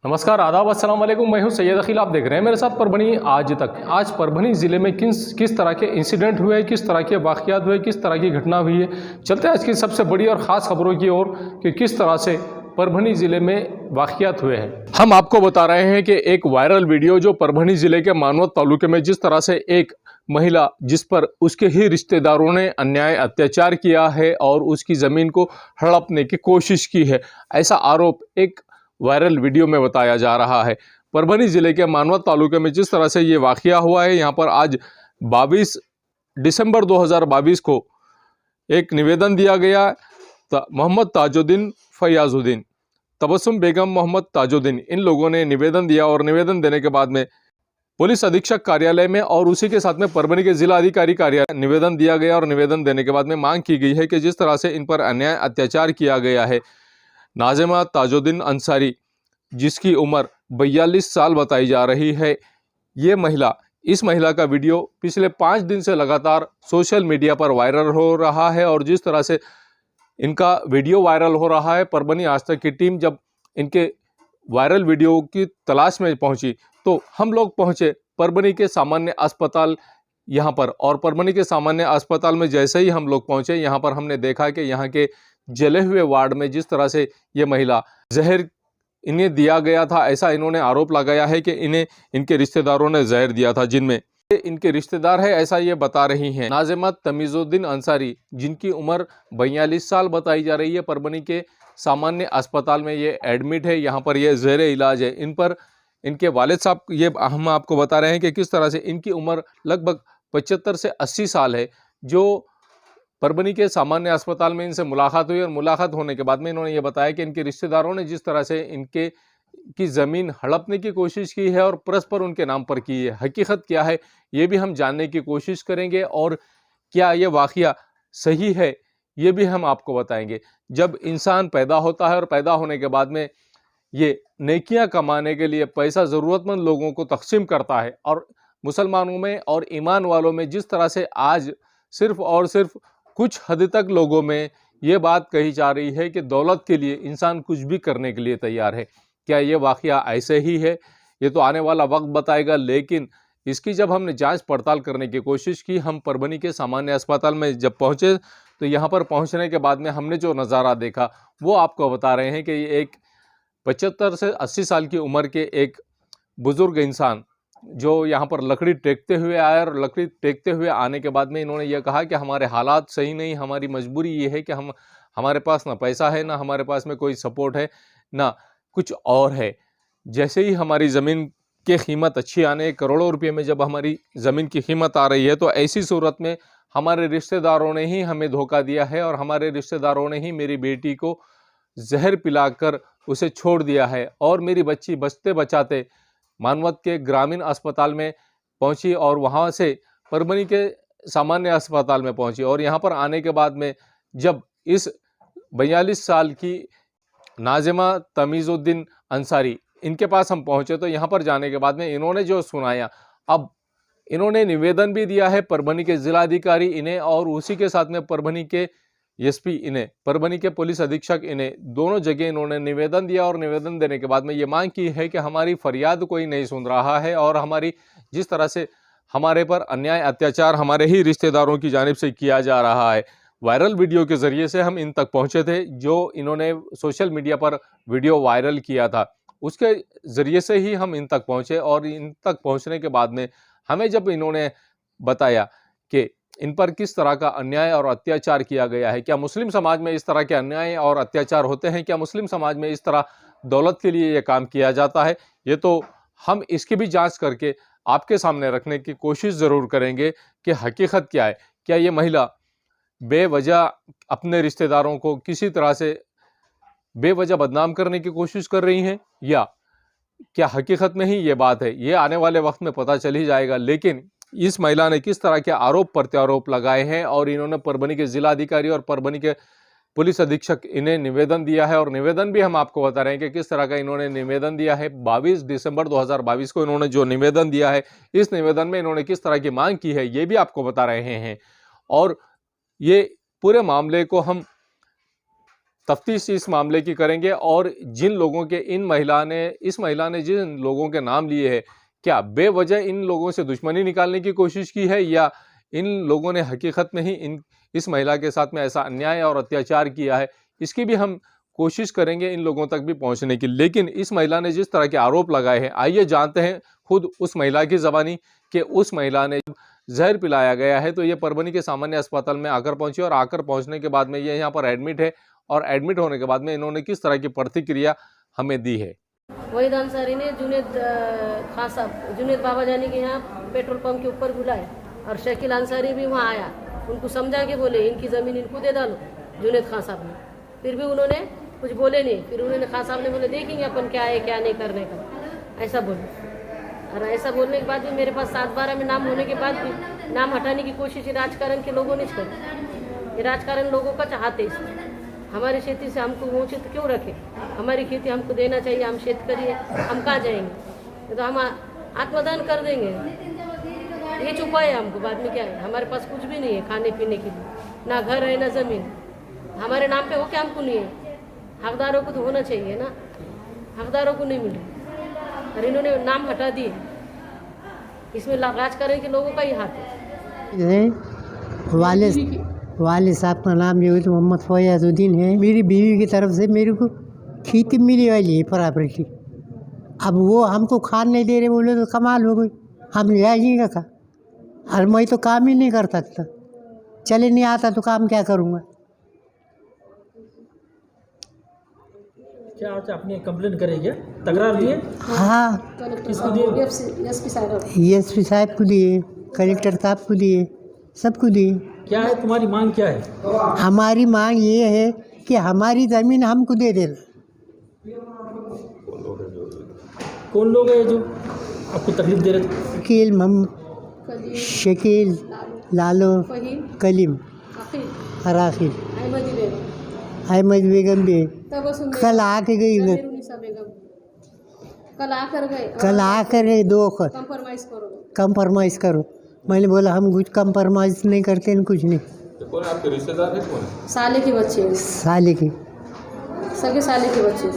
नमस्कार, आदाब, अस्सलाम वालेकुम। मैं हूं सैयद अखिल। आप देख रहे हैं मेरे साथ परभनी आज तक। आज परभनी ज़िले में किस तरह के इंसिडेंट हुए, किस तरह के वाक़यात हुए, किस तरह की घटना हुई है। चलते हैं आज की सबसे बड़ी और ख़ास खबरों की ओर कि किस तरह से परभनी ज़िले में वाक़यात हुए हैं। हम आपको बता रहे हैं कि एक वायरल वीडियो जो परभनी ज़िले के मानवत तालुके में जिस तरह से एक महिला जिस पर उसके ही रिश्तेदारों ने अन्याय अत्याचार किया है और उसकी ज़मीन को हड़पने की कोशिश की है, ऐसा आरोप एक वायरल वीडियो में बताया जा रहा है। परभनी जिले के मानवत तालुके में जिस तरह से ये वाकया हुआ है, यहाँ पर आज 22 दिसंबर 2022 को एक निवेदन दिया गया। मोहम्मद ताजुद्दीन, फयाजुद्दीन, तबस्सुम बेगम, मोहम्मद ताजुद्दीन, इन लोगों ने निवेदन दिया और निवेदन देने के बाद में पुलिस अधीक्षक कार्यालय में और उसी के साथ में परभनी के जिला अधिकारी कार्यालय निवेदन दिया गया और निवेदन देने के बाद में मांग की गई है कि जिस तरह से इन पर अन्याय अत्याचार किया गया है। नाज़िमा ताजुद्दीन अंसारी, जिसकी उम्र 42 साल बताई जा रही है, इस महिला का वीडियो पिछले 5 दिन से लगातार सोशल मीडिया पर वायरल हो रहा है। और जिस तरह से इनका वीडियो वायरल हो रहा है, परभनी आज तक की टीम जब इनके वायरल वीडियो की तलाश में पहुंची तो हम लोग पहुंचे परभनी के सामान्य अस्पताल यहाँ पर। और परभनी के सामान्य अस्पताल में जैसे ही हम लोग पहुंचे, यहाँ पर हमने देखा कि यहाँ के जले हुए वार्ड में जिस तरह से ये महिला जहर इन्हें दिया गया था, ऐसा इन्होंने आरोप लगाया है कि इन्हें इनके रिश्तेदारों ने जहर दिया था, जिनमें इनके रिश्तेदार है, ऐसा ये बता रही हैं। नाज़िमा तमीज़ुद्दीन अंसारी, जिनकी उम्र 42 साल बताई जा रही है, परभनी के सामान्य अस्पताल में ये एडमिट है, यहाँ पर ये ज़ेर इलाज है। इन पर इनके वालिद साहब, ये हम आपको बता रहे हैं कि किस तरह से इनकी उम्र लगभग 75 से 80 साल है, जो परभनी के सामान्य अस्पताल में इनसे मुलाकात हुई। और मुलाकात होने के बाद में इन्होंने ये बताया कि इनके रिश्तेदारों ने जिस तरह से इनके की ज़मीन हड़पने की कोशिश की है और परस्पर उनके नाम पर की है। हकीकत क्या है, ये भी हम जानने की कोशिश करेंगे और क्या ये वाक़या सही है, ये भी हम आपको बताएंगे। जब इंसान पैदा होता है और पैदा होने के बाद में ये नेकियां कमाने के लिए पैसा ज़रूरतमंद लोगों को तक़सीम करता है, और मुसलमानों में और ईमान वालों में जिस तरह से आज सिर्फ़ और सिर्फ कुछ हद तक लोगों में ये बात कही जा रही है कि दौलत के लिए इंसान कुछ भी करने के लिए तैयार है। क्या ये वाक़या ऐसे ही है, ये तो आने वाला वक्त बताएगा। लेकिन इसकी जब हमने जांच पड़ताल करने की कोशिश की, हम परभनी के सामान्य अस्पताल में जब पहुंचे तो यहाँ पर पहुंचने के बाद में हमने जो नज़ारा देखा वो आपको बता रहे हैं कि ये एक 75 से 80 साल की उम्र के एक बुज़ुर्ग इंसान जो यहाँ पर लकड़ी टेकते हुए आए, और लकड़ी टेकते हुए आने के बाद में इन्होंने ये कहा कि हमारे हालात सही नहीं, हमारी मजबूरी ये है कि हमारे पास ना पैसा है, ना हमारे पास में कोई सपोर्ट है, ना कुछ और है। जैसे ही हमारी ज़मीन की कीमत अच्छी आने, करोड़ों रुपये में जब हमारी ज़मीन की कीमत आ रही है, तो ऐसी सूरत में हमारे रिश्तेदारों ने ही हमें धोखा दिया है और हमारे रिश्तेदारों ने ही मेरी बेटी को जहर पिलाकर उसे छोड़ दिया है। और मेरी बच्ची बचते बचाते मानवत के ग्रामीण अस्पताल में पहुंची और वहां से परभनी के सामान्य अस्पताल में पहुंची। और यहां पर आने के बाद में जब इस 42 साल की नाज़िमा तमीज़ुद्दीन अंसारी, इनके पास हम पहुंचे तो यहां पर जाने के बाद में इन्होंने जो सुनाया, अब इन्होंने निवेदन भी दिया है परभनी के जिलाधिकारी इन्हें, और उसी के साथ में परभनी के एसपी इन्हें, परभनी के पुलिस अधीक्षक इन्हें, दोनों जगह इन्होंने निवेदन दिया। और निवेदन देने के बाद में ये मांग की है कि हमारी फरियाद कोई नहीं सुन रहा है और हमारी जिस तरह से हमारे पर अन्याय अत्याचार हमारे ही रिश्तेदारों की जानिब से किया जा रहा है। वायरल वीडियो के ज़रिए से हम इन तक पहुँचे थे, जो इन्होंने सोशल मीडिया पर वीडियो वायरल किया था, उसके ज़रिए से ही हम इन तक पहुँचे। और इन तक पहुँचने के बाद में हमें जब इन्होंने बताया कि इन पर किस तरह का अन्याय और अत्याचार किया गया है, क्या मुस्लिम समाज में इस तरह के अन्याय और अत्याचार होते हैं, क्या मुस्लिम समाज में इस तरह दौलत के लिए ये काम किया जाता है, ये तो हम इसकी भी जांच करके आपके सामने रखने की कोशिश ज़रूर करेंगे कि हकीकत क्या है। क्या ये महिला बेवजह अपने रिश्तेदारों को किसी तरह से बेवजह बदनाम करने की कोशिश कर रही हैं, या क्या हकीकत में ही ये बात है, ये आने वाले वक्त में पता चल ही जाएगा। लेकिन इस महिला ने किस तरह के आरोप प्रत्यारोप लगाए हैं, और इन्होंने परभनी के जिलाधिकारी और परभनी के पुलिस अधीक्षक इन्हें निवेदन दिया है। और निवेदन भी हम आपको बता रहे हैं कि किस तरह का इन्होंने निवेदन दिया है। 22 दिसंबर 2022 को इन्होंने जो निवेदन दिया है, इस निवेदन में इन्होंने किस तरह की मांग की है, ये भी आपको बता रहे हैं। और ये पूरे मामले को हम तफ्तीश इस मामले की करेंगे और जिन लोगों के इस महिला ने जिन लोगों के नाम लिए हैं, क्या बेवजह इन लोगों से दुश्मनी निकालने की कोशिश की है या इन लोगों ने हकीकत में ही इस महिला के साथ में ऐसा अन्याय और अत्याचार किया है, इसकी भी हम कोशिश करेंगे इन लोगों तक भी पहुंचने की। लेकिन इस महिला ने जिस तरह के आरोप लगाए हैं, आइए जानते हैं खुद उस महिला की ज़बानी कि उस महिला ने जहर पिलाया गया है तो ये परभनी के सामान्य अस्पताल में आकर पहुंची और आकर पहुंचने के बाद में ये यहाँ पर एडमिट है और एडमिट होने के बाद में इन्होंने किस तरह की प्रतिक्रिया हमें दी है। वहीद अंसारी ने जुनेद खान साहब जुनेद बाबा जानी के यहाँ पेट्रोल पंप के ऊपर बुलाया और शकील अंसारी भी वहाँ आया, उनको समझा के बोले इनकी ज़मीन इनको दे डालो जुनेद खान साहब ने, फिर भी उन्होंने कुछ बोले नहीं। फिर उन्होंने खान साहब ने बोले देखेंगे अपन क्या है क्या नहीं करने का, ऐसा बोले। और ऐसा बोलने के बाद भी मेरे पास 7/12 में नाम होने के बाद भी नाम हटाने की कोशिश राजकारण के लोगों ने करी। ये राजकारण लोगों का चाहते इसमें हमारी खेती से हमको वंचित क्यों रखे, हमारी खेती हमको देना चाहिए, हम शेतकरी है, हम कहाँ जाएंगे, तो हम आत्मदान कर देंगे, ये छुपा है हमको। बाद में क्या है, हमारे पास कुछ भी नहीं है खाने पीने के लिए, ना घर है ना ज़मीन, हमारे नाम पे हो क्या हमको नहीं है, हकदारों को तो होना चाहिए ना, हकदारों को नहीं मिले और इन्होंने नाम हटा दिए। इसमें राजकारण के लोगों का ही हाथ है। वाले साहब का नाम जो है तो मोहम्मद फयाजुद्दीन है। मेरी बीवी की तरफ से मेरे को खेती मिली वाली है प्रॉपर्टी। अब वो हमको खान नहीं दे रहे बोले तो कमाल हो गई, हम ले आइएगा का, और मैं तो काम ही नहीं कर सकता, चले नहीं आता तो काम क्या करूँगा। क्या आज आपने कंप्लेन करेंगे, तकरार लिए? हाँ, किसको दिए? एसपी साहब को दिए, कलेक्टर साहब को दिए, सबको दिए। क्या है तुम्हारी मांग, क्या है? हमारी मांग ये है कि हमारी ज़मीन हमको दे देना। कौन लोग हैं जो आपको तकलीफ दे रहे थे? शकील मोहम्मद, शकील, लालो, कलीम, अराखिल, अहमद बेगम भी कल आके गई, कल आकर गए 2 वक्त कंप्रोमाइज़ करो। मैंने बोला हम कुछ कंप्रोमाइज़ नहीं करते हैं, कुछ नहीं। तो कौन आपके रिश्तेदार है? कौन? साले के बच्चे, साले के, सगे साले के बच्चे।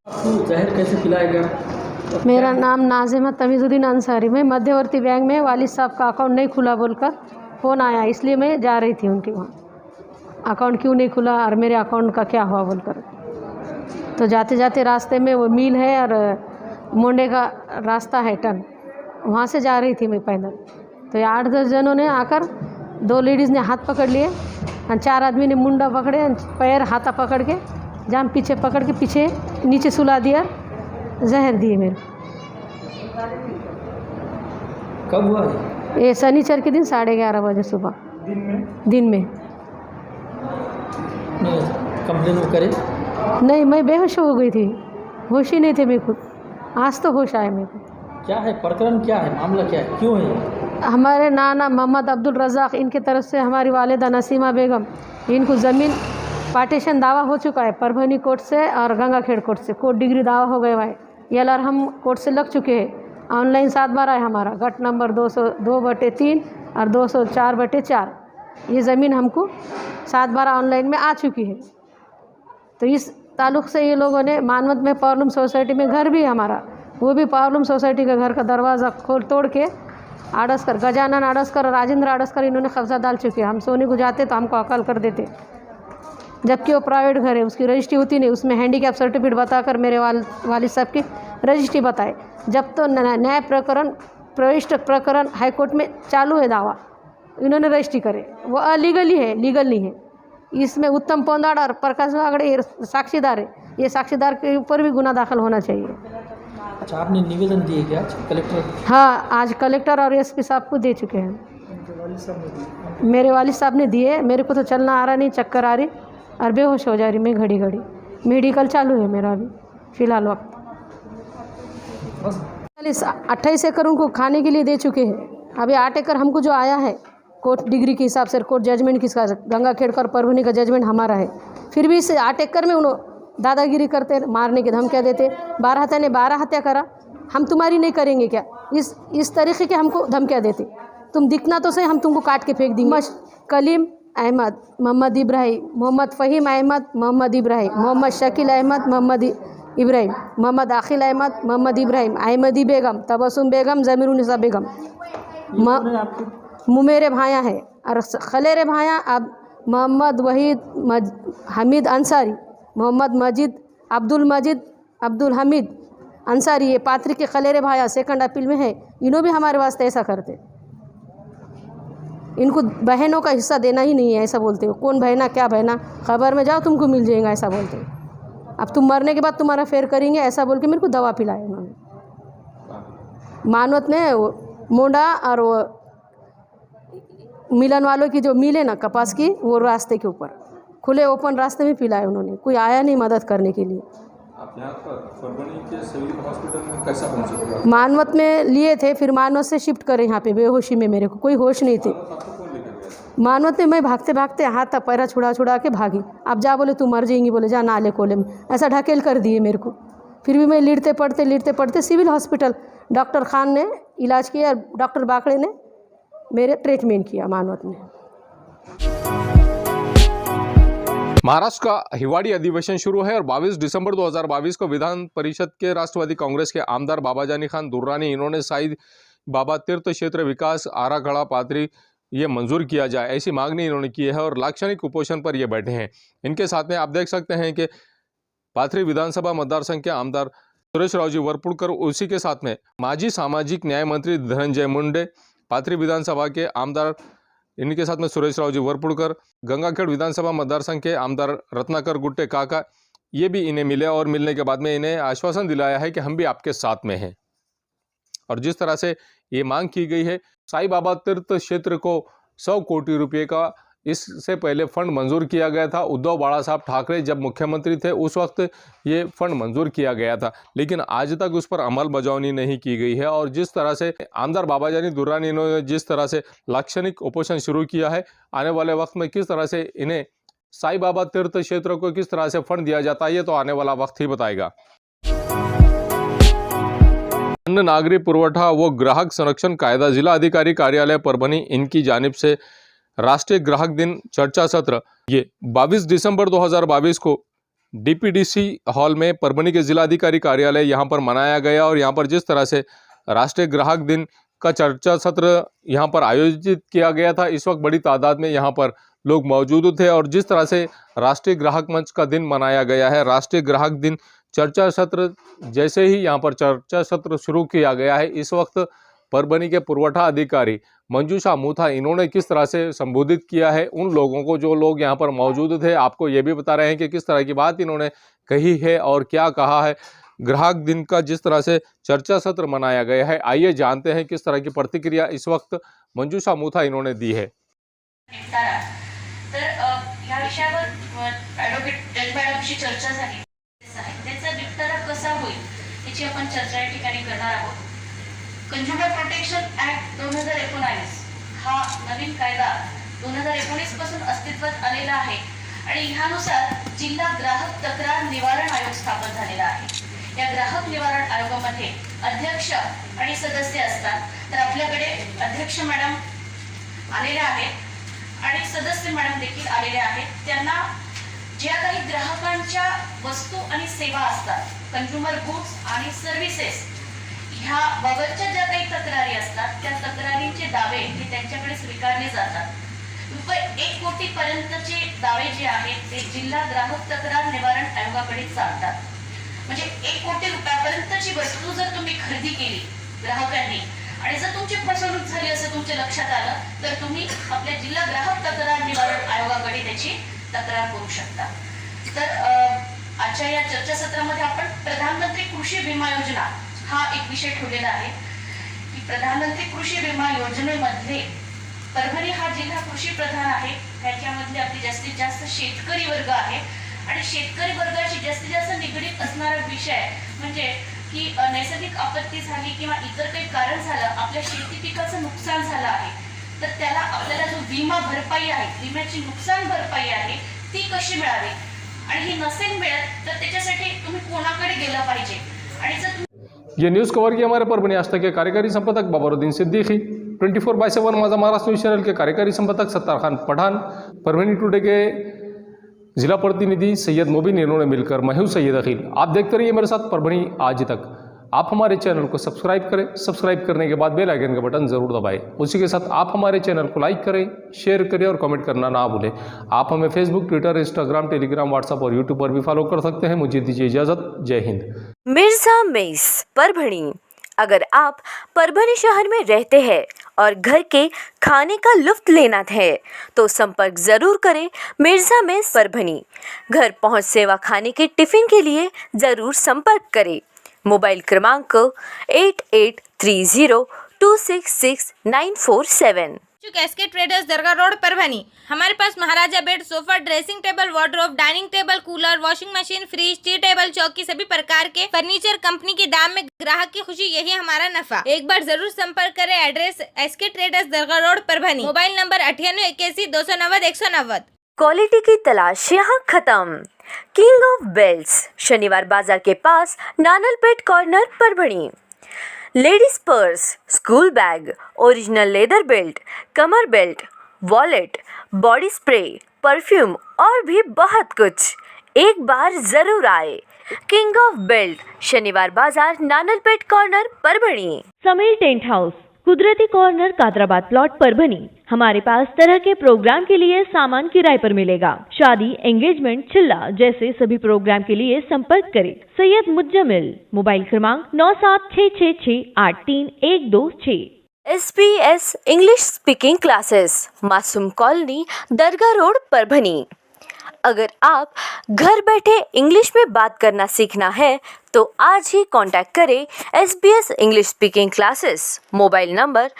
आपको जहर कैसे पिलाया गया? मेरा नाम नाज़िमा तमीज़ुद्दीन अंसारी। मैं मध्यवर्ती बैंक में वालिद साहब का अकाउंट नहीं खुला बोलकर फ़ोन आया, इसलिए मैं जा रही थी उनके वहाँ। अकाउंट क्यों नहीं खुला और मेरे अकाउंट का क्या हुआ बोलकर, तो जाते जाते रास्ते में वो मिल है और मोंडे का रास्ता है टन, वहाँ से जा रही थी मैं पैदल। तो 8-10 जनों ने आकर, 2 लेडीज़ ने हाथ पकड़ लिए और 4 आदमी ने मुंडा पकड़े, पैर हाथा पकड़ के जान पीछे पकड़ के पीछे नीचे सुला दिया, जहर दिए मेरे। कब हुआ ये शनिचर के दिन 11:30 बजे सुबह। दिन में कंप्लेन करे? नहीं, मैं बेहोश हो गई थी, होश ही नहीं थे मेरे खुद। आज तो होश आया मेरे को। क्या है प्रकरण, क्या है मामला, क्या है, क्यों है? हमारे नाना मोहम्मद अब्दुल रज़ाक, इनके तरफ से हमारी वालिदा नसीमा बेगम, इनको ज़मीन पार्टीशन दावा हो चुका है परभनी कोर्ट से और गंगाखेड़ कोर्ट से। कोर्ट डिग्री दावा हो गया है, एलआर हम कोर्ट से लग चुके हैं। ऑनलाइन 7/12 है हमारा, गट नंबर 202/3 और 204/4। ये ज़मीन हमको 7/12 ऑनलाइन में आ चुकी है। तो इस ताल्लुक़ से ये लोगों ने मानवत में पावरलूम सोसाइटी में घर भी है हमारा, वो भी पावरलूम सोसाइटी का घर का दरवाज़ा तोड़ के आड़सकर, गजानन आड़सकर और राजेंद्र आड़सकर इन्होंने कब्जा डाल चुके हैं। हम सोने को जाते तो हमको अकल कर देते, जबकि वो प्राइवेट घर है, उसकी रजिस्ट्री होती नहीं, उसमें हैंडीकैप सर्टिफिकेट बताकर मेरे वालिद साहब की रजिस्ट्री बताए। जब तो न्याय प्रकरण, प्रविष्ट प्रकरण हाईकोर्ट में चालू है दावा, इन्होंने रजिस्ट्री करे, वो अलीगल ही है, लीगल नहीं है। इसमें उत्तम पोंदाड़ और प्रकाश वागड़े ये साक्षीदार है, ये साक्षीदार के ऊपर भी गुना दाखिल होना चाहिए। अच्छा, आपने निवेदन दिए क्या कलेक्टर? हाँ, आज कलेक्टर और एसपी साहब को दे चुके हैं। मेरे वालिद साहब ने दिए, मेरे को तो चलना आ रहा नहीं, चक्कर आ रही और बेहोश हो जा रही मैं घड़ी घड़ी। मेडिकल चालू है मेरा अभी फ़िलहाल वक्त। 28 एकड़ उनको खाने के लिए दे चुके हैं। अभी 8 एकड़ हमको जो आया है कोर्ट डिग्री के हिसाब से, कोर्ट जजमेंट किसका, गंगाखेड़ का और परभनी का जजमेंट हमारा है। फिर भी इस 8 एकड़ में उन्होंने दादागिरी करते, मारने की धमकियाँ देते। 12 हत्या ने 12 हत्या करा, हम तुम्हारी नहीं करेंगे क्या, इस तरीके के हमको धमकियाँ देते। तुम दिखना तो सही, हम तुमको काट के फेंक देंगे। कलीम अहमद, मोहम्मद इब्राहिम, मोहम्मद फ़हीम अहमद, मोहम्मद इब्राहिम, मोहम्मद शकील अहमद, मोहम्मद इब्राहिम, मोहम्मद आखिल अहमद, मोहम्मद इब्राहिम, अहमदी बेगम, तबस्सुम बेगम, ज़मीरुन्निसा बेगम। मेरे भाया है और खलेरे भाया अब मोहम्मद वहीद हमीद अंसारी, मोहम्मद मजीद अब्दुल हमीद अंसारी, ये पात्री के खलेरे भाया सेकंड अपील में है। इन्हों भी हमारे वास्ते ऐसा करते, इनको बहनों का हिस्सा देना ही नहीं है ऐसा बोलते हो। कौन बहना क्या बहना, खबर में जाओ तुमको मिल जाएगा ऐसा बोलते हो। अब तुम मरने के बाद तुम्हारा फेर करेंगे ऐसा बोल के मेरे को दवा पिलाया उन्होंने। मानवत ने मोंडा और वो मिलन वालों की जो मिल है ना कपास की, वो रास्ते के ऊपर खुले ओपन रास्ते में पिलाए उन्होंने। कोई आया नहीं मदद करने के लिए। आप यहाँ पर परभनी के सिविल हॉस्पिटल में कैसा पहुँचे? मानवत में लिए थे, फिर मानवत से शिफ्ट करे यहाँ पे बेहोशी में, मेरे को कोई होश नहीं थी। मानवत में मैं भागते भागते हाथ तक पैरा छुड़ा के भागी। अब जा बोले तू मर जाएंगी, बोले जा नाले कोले में, ऐसा ढकेल कर दिए मेरे को। फिर भी मैं लिटते पड़ते सिविल हॉस्पिटल डॉक्टर खान ने इलाज किया, डॉक्टर बाकड़े ने मेरे ट्रीटमेंट किया मानवत में। महाराष्ट्र का हिवाड़ी अधिवेशन शुरू है और 22 दिसंबर 2022 को विधान परिषद के राष्ट्रवादी कांग्रेस के आमदार बाबाजानी खान दुर्रानी, इन्होंने साईं बाबा तीर्थ क्षेत्र विकास आराखड़ा पात्री ये मंजूर किया जाए ऐसी मांगनी इन्होंने की है और लाक्षणिक कुपोषण पर ये बैठे हैं। इनके साथ में आप देख सकते हैं कि पाथरी विधानसभा मतदार संघ के आमदार सुरेश रावजी वरपुड़कर, उसी के साथ में माजी सामाजिक न्याय मंत्री धनंजय मुंडे, पाथरी विधानसभा के आमदार, इनके साथ में सुरेश रावजी वरपुड़कर, गंगाखेड़ विधानसभा मतदार संघ के आमदार रत्नाकर गुट्टे काका, ये भी इन्हें मिले और मिलने के बाद में इन्हें आश्वासन दिलाया है कि हम भी आपके साथ में हैं। और जिस तरह से ये मांग की गई है, साईं बाबा तीर्थ क्षेत्र को 100 कोटी रुपए का इससे पहले फंड मंजूर किया गया था। उद्धव बाला साहब ठाकरे जब मुख्यमंत्री थे उस वक्त ये फंड मंजूर किया गया था, लेकिन आज तक उस पर अमल बजावनी नहीं की गई है। और जिस तरह से आमदार बाबाजानी दुर्रानी ने जिस तरह से लाक्षणिक उपोषण शुरू किया है, आने वाले वक्त में किस तरह से इन्हें साईं बाबा तीर्थ क्षेत्र को किस तरह से फंड दिया जाता है, ये तो आने वाला वक्त ही बताएगा। अन्न नागरिक पुरवठा व ग्राहक संरक्षण कायदा जिला अधिकारी कार्यालय परभनी, इनकी जानिब से राष्ट्रीय ग्राहक दिन चर्चा सत्र ये 22 दिसंबर 2022 को डीपीडीसी हॉल में परभनी के जिलाधिकारी कार्यालय यहाँ पर मनाया गया। और यहाँ पर जिस तरह से राष्ट्रीय ग्राहक दिन का चर्चा सत्र यहाँ पर आयोजित किया गया था, इस वक्त बड़ी तादाद में यहाँ पर लोग मौजूद थे। और जिस तरह से राष्ट्रीय ग्राहक मंच का दिन मनाया गया है, राष्ट्रीय ग्राहक दिन चर्चा सत्र जैसे ही यहाँ पर चर्चा सत्र शुरू किया गया है, इस वक्त परभनी के पुरवठा अधिकारी मंजूषा मूथा, इन्होंने किस तरह से संबोधित किया है उन लोगों को जो लोग यहाँ पर मौजूद थे। आपको ये भी बता रहे हैं कि किस तरह की बात इन्होंने कही है और क्या कहा है। ग्राहक दिन का जिस तरह से चर्चा सत्र मनाया गया है, आइए जानते हैं किस तरह की प्रतिक्रिया इस वक्त मंजूषा मूथा इन्होंने दी है। तर या विषयावर ॲडव्होकेट मॅडमशी चर्चा झाली, त्याचा निपटारा कसा होईल याची आपण चर्चा या ठिकाणी करणार आहोत। कंझ्युमर प्रोटेक्शन ऍक्ट 2019 हा नवीन कायदा 2019 पासून अस्तित्वात आलेला आहे आणि ह्यानुसार जिल्हा ग्राहक तक्रार निवारण आयोग स्थापन झालेला आहे। या ग्राहक निवारण आयोगामध्ये अध्यक्ष आणि सदस्य असतात। तर आपल्याकडे अध्यक्ष मॅडम आलेले आहेत आणि सदस्य मॅडम देखील आलेले आहेत। त्यांना ज्या काही ग्राहकांच्या वस्तू आणि सेवा असतात, कंझ्युमर गुड्स आणि सर्व्हिसेस ह्या बाबतच्या ज्या काही तक्रारी असतात, त्या तक्रारींचे दावे हे त्यांच्याकडे स्वीकारले जातात। रुपये 1 कोटी पर्यंतचे दावे जे आहेत ते जिल्हा ग्राहक तक्रार निवारण आयोगाकडे चालतात। म्हणजे 1 कोटी रुपयापर्यंतची वस्तू जर तुम्ही खरेदी केली ग्राहकांनी आणि जर तुमची फसवणूक झाली असं तुमच्या लक्षात आलं, तर तुम्ही आपल्या जिल्हा ग्राहक तक्रार निवारण आयोगाकडे त्याची तक्रार करू शकता। तर आजच्या या चर्चासत्रामध्ये आपण प्रधानमंत्री कृषी विमा योजना हा एक विषय ठेवलेला आहे की प्रधानमंत्री कृषी विमा योजनेमध्ये परभणी हा जिल्हा कृषी प्रधान आहे। त्याच्यामध्ये आपली जास्तीत जास्त शेतकरी वर्ग आहे आणि शेतकरी वर्गाशी जास्तीत जास्त निगडीत असणारा विषय म्हणजे की नैसर्गिक आपत्ती झाली किंवा इतर काही कारण झालं, आपल्या शेती पिकाचं नुकसान झालं आहे, तर त्याला आपल्याला जो विमा भरपाई आहे, विम्याची नुकसान भरपाई आहे ती कशी मिळावी आणि ही नसेल मिळत तर त्याच्यासाठी तुम्ही कोणाकडे गेलं पाहिजे। आणि जर ये न्यूज़ कवर किया हमारे परभनी आज तक के कार्यकारी संपादक बाबरुद्दीन सिद्दीकी। 24/7 माझा महाराष्ट्र न्यूज चैनल के कार्यकारी संपादक सत्तार खान पठान, परभनी टुडे के जिला प्रतिनिधि सैयद मोबिन, इन्होंने मिलकर मैं हूं सैयद अखिल। आप देखते रहिए मेरे साथ परभनी आज तक। आप हमारे चैनल को सब्सक्राइब करें, सब्सक्राइब करने के बाद बेल आइकन का बटन जरूर दबाएं। उसी के साथ आप हमारे चैनल को लाइक करें, शेयर करें और कमेंट करना ना भूलें। आप हमें Facebook, Twitter, Instagram, Telegram, WhatsApp और यूट्यूब पर भी फॉलो कर सकते हैं। मुझे दीजिए इजाजत। जय हिंद। मिर्जा मेस परभणी। अगर आप परभणी शहर में रहते हैं और घर के खाने का लुत्फ लेना है तो संपर्क जरूर करें मिर्जा मेस परभणी। घर पहुंच सेवा खाने के टिफिन के लिए जरूर संपर्क करें। मोबाइल क्रमांक 8830266947। एसके ट्रेडर्स दरगाह रोड परभणी। हमारे पास Maharaja bed, sofa, dressing table, wardrobe, dining table, cooler, washing machine, fridge, tea table, चौकी सभी प्रकार के फर्नीचर कंपनी के दाम में ग्राहक की खुशी, यही हमारा नफा। एक बार जरूर संपर्क करें। एड्रेस एसके ट्रेडर्स दरगाह road Parbhani. Mobile number 9881 quality की तलाश यहाँ खत्म। किंग ऑफ बेल्ट्स, शनिवार बाजार के पास, Nanalpeth corner Parbhani. Ladies purse, school bag, original leather belt, कमर belt, wallet, body spray, perfume और भी बहुत कुछ। एक बार जरूर आए। किंग ऑफ बेल्ट, शनिवार बाजार, Nanalpeth corner Parbhani. Sameer tent house, कुदरती कॉर्नर, कादराबाद प्लॉट परभणी। हमारे पास तरह के प्रोग्राम के लिए सामान किराए पर मिलेगा। शादी, एंगेजमेंट, चिल्ला जैसे सभी प्रोग्राम के लिए संपर्क करें सैयद मुज्जमिल। मोबाइल क्रमांक 9766683126। SBS इंग्लिश स्पीकिंग क्लासेस, मासूम कॉलोनी, दरगाह रोड परभणी। अगर आप घर बैठे इंग्लिश में बात करना सीखना है तो आज ही कांटेक्ट करें SBS English speaking classes. Mobile number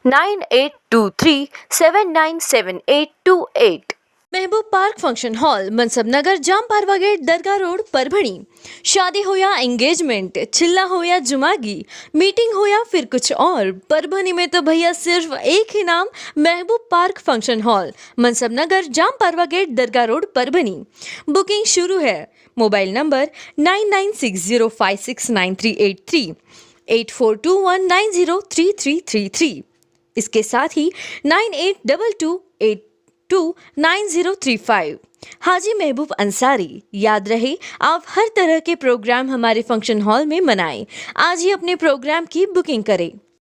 9823797828। महबूब पार्क फंक्शन हॉल, मनसब नगर, जाम पारवा गेट, दरगाह रोड परभणी। शादी हो या एंगेजमेंट, चिल्ला हो या जुमागी, मीटिंग हो या फिर कुछ और, परभणी में तो भैया सिर्फ एक ही नाम, महबूब पार्क फंक्शन हॉल, मनसब नगर, जाम पारवा गेट, दरगाह रोड परभणी। बुकिंग शुरू है। Mobile number 9960569383, 8421903333। इसके साथ ही 9822829035। हाजी महबूब अंसारी। याद रहे, आप हर तरह के प्रोग्राम हमारे फंक्शन हॉल में मनाएं। आज ही अपने प्रोग्राम की बुकिंग करें।